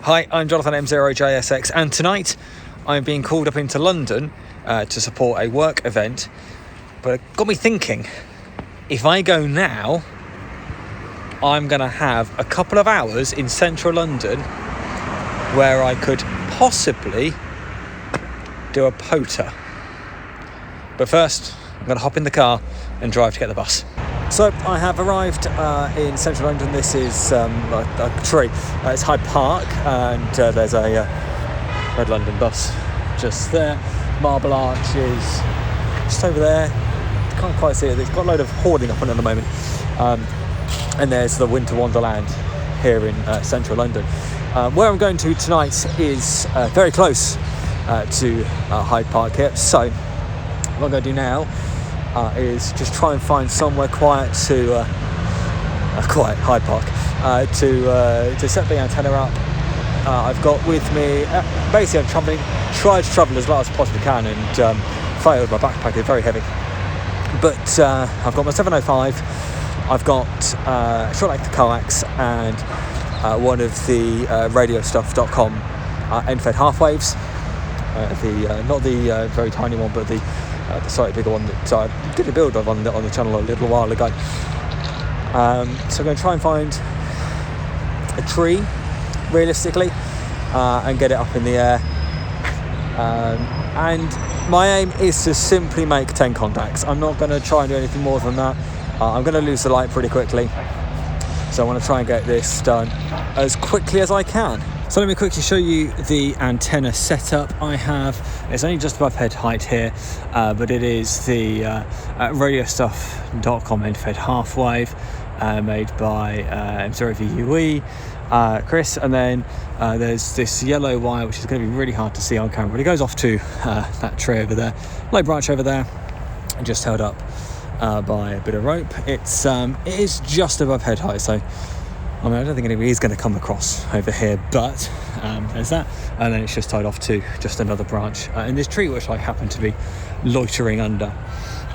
Hi, I'm Jonathan M0XXJ, and tonight I'm being called up into London to support a work event. But it got me thinking, if I go now, I'm going to have a couple of hours in central London where I could possibly do a POTA. But first, I'm going to hop in the car and drive to get the bus. So I have arrived in central London. This is a tree. It's Hyde Park, and there's a Red London bus just there. Marble Arch is just over there. Can't quite see it. It's got a load of hoarding up on it at the moment. And there's the Winter Wonderland here in central London. Where I'm going to tonight is very close to Hyde Park here. So what I'm going to do now is just try and find somewhere quiet to quiet Hyde Park to set the antenna up. I've got with me basically I'm trying to travel as light as I possibly can, and failed. My backpack is very heavy, but I've got my 705. I've got short length coax and one of the radiostuff.com end-fed half waves, not the very tiny one, but the slightly bigger one that I did a build of on the channel a little while ago. So I'm going to try and find a tree, realistically, and get it up in the air. And my aim is to simply make 10 contacts. I'm not going to try and do anything more than that. I'm going to lose the light pretty quickly. So I want to try and get this done as quickly as I can. So let me quickly show you the antenna setup I have. It's only just above head height here, but it is the radiostuff.com end-fed half wave made by M0VUE, Chris, and then there's this yellow wire which is going to be really hard to see on camera, but it goes off to that tree over there, low branch over there, and just held up by a bit of rope. It is just above head height, so I mean, I don't think anybody is going to come across over here, but there's that. And then it's just tied off to just another branch in this tree, which I happen to be loitering under.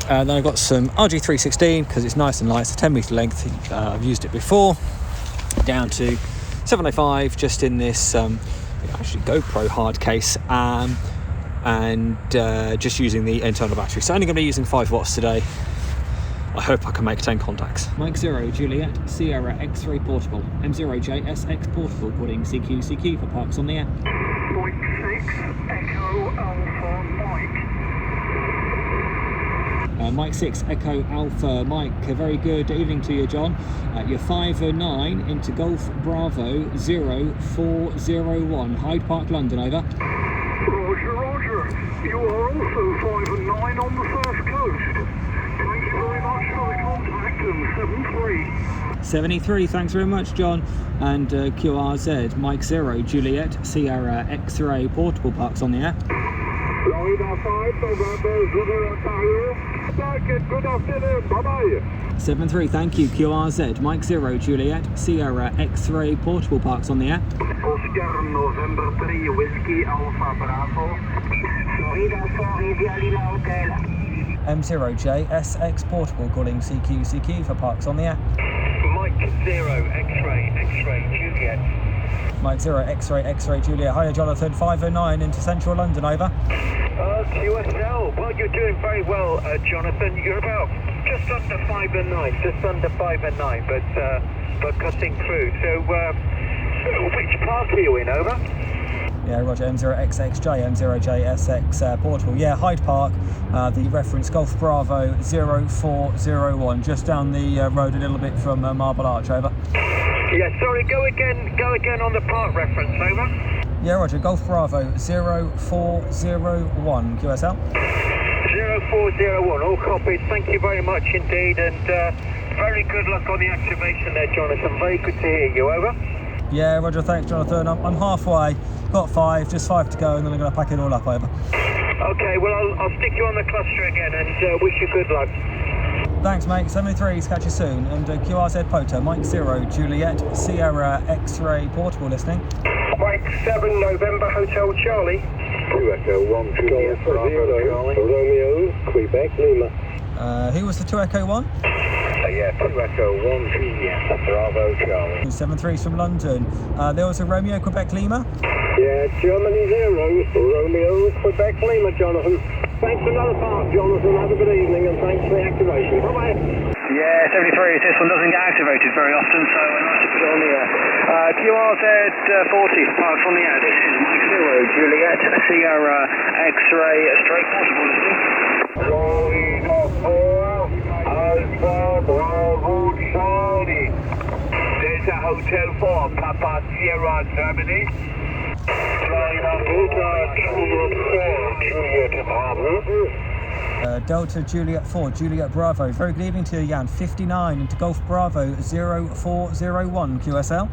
Then I've got some RG316, because it's nice and light. It's a 10 metre length. I've used it before. Down to 705, just in this actually GoPro hard case. And just using the internal battery. So only going to be using 5 watts today. I hope I can make 10 contacts. Mike 0, Juliet, Sierra X-ray portable, M0JSX portable, calling CQ for parks on the air. Mike 6, Echo Alpha Mike. Mike 6, Echo Alpha Mike, very good evening to you, John. You're 509 into Golf Bravo 0401, Hyde Park, London, over. Roger. You are also 509 on the first coast. Thank you very much for the contact, and 73, thanks very much, John. And QRZ, Mike 0, Juliet, Sierra X-ray portable parks on the air. Good afternoon, bye-bye. 73, thank you, QRZ, Mike 0, Juliet, Sierra X-ray portable parks on the air. Oscar November 3, Whiskey Alpha Bravo. Hotel. M0JSX portable, calling CQ for parks on the air. Mike 0, X-ray Juliet. Mike 0, X-ray Juliet. Hiya, Jonathan, 509 into central London, over. QSL, well, you're doing very well, Jonathan. You're about just under 5 and 9, but cutting through. So, which park are you in, over? Yeah, Roger, M0XXJ, M0JSX portable. Yeah, Hyde Park, the reference Golf Bravo 0401, just down the road a little bit from Marble Arch, over. Yeah, sorry, go again on the park reference, over. Yeah, Roger, Golf Bravo 0401, QSL. 0401, all copied, thank you very much indeed, and very good luck on the activation there, Jonathan. Very good to hear you, over. Yeah, Roger, thanks, Jonathan. I'm halfway, got 5, just 5 to go, and then I'm going to pack it all up, over. Okay, well, I'll stick you on the cluster again, and wish you good luck. Thanks, mate. 73s, catch you soon. And QRZ POTA, Mike 0, Juliet, Sierra X-ray portable, listening. Mike 7, November Hotel Charlie. 2 Echo 1, Juliet, Bravo, Charlie. Romeo, Quebec, Lima. Who was the 2 Echo 1? yeah, 2 Echo 1 Juliet, Bravo Charlie. 73's from London. There was a Romeo Quebec Lima. Yeah, Germany 0, Romeo Quebec Lima, Jonathan. Thanks for another part, Jonathan. Have a good evening and thanks for the activation. Bye-bye. Yeah, 73, this one doesn't get activated very often, so nice to put it on the air. QRZ40, parked on the air. This is Mike 0, Juliet, Sierra X-ray, straight possible, listening. Alpha Bravo Charlie. There's a Hotel 4, Papa Sierra, Germany. Delta Juliet 4, Juliet Bravo. Very good evening to you, Jan. 59 into Golf Bravo 0401 QSL.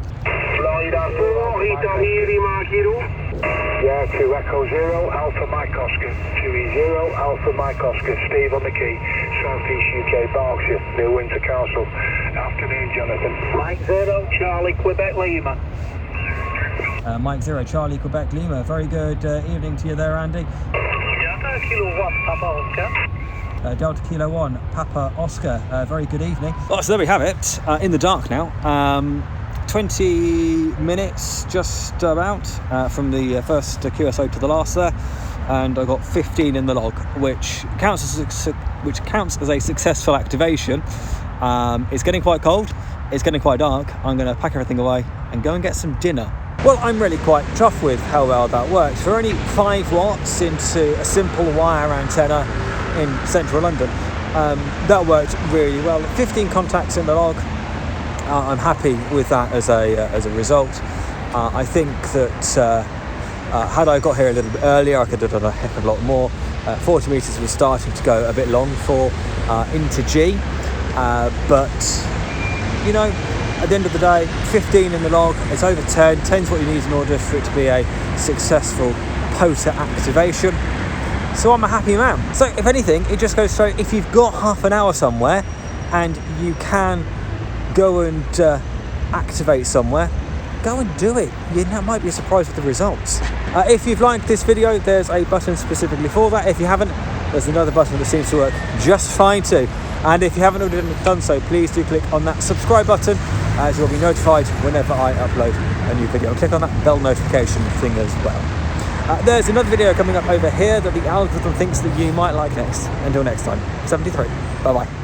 Yeah, 2 Echo 0, Alpha Mike Oscar. 2E0, Alpha Mike Oscar. Steve on the key. Southeast UK, Berkshire, near Windsor Castle. Afternoon, Jonathan. Mike 0, Charlie, Quebec Lima. Mike 0, Charlie, Quebec Lima. Very good evening to you there, Andy. Delta Kilo 1, Papa Oscar. Delta Kilo 1, Papa Oscar. Very good evening. Well, so there we have it. In the dark now. 20 minutes just about from the first QSO to the last there, and I got 15 in the log, which counts as a successful activation. It's getting quite cold. It's getting quite dark. I'm going to pack everything away and go and get some dinner. Well, I'm really quite chuffed with how well that worked. For only 5 watts into a simple wire antenna in central London, that worked really well. 15 contacts in the log. I'm happy with that as a result. I think that had I got here a little bit earlier, I could have done a heck of a lot more. 40 metres was starting to go a bit long for into G, but you know, at the end of the day, 15 in the log, it's over 10. 10's what you need in order for it to be a successful POTA activation. So I'm a happy man. So if anything, it just goes to show, if you've got half an hour somewhere and you can go and activate somewhere, go and do it. You might be surprised with the results. If you've liked this video, there's a button specifically for that. If you haven't, there's another button that seems to work just fine too. And if you haven't already done so, please do click on that subscribe button, as you'll be notified whenever I upload a new video. Click on that bell notification thing as well. There's another video coming up over here that the algorithm thinks that you might like next. Until next time, 73. Bye-bye.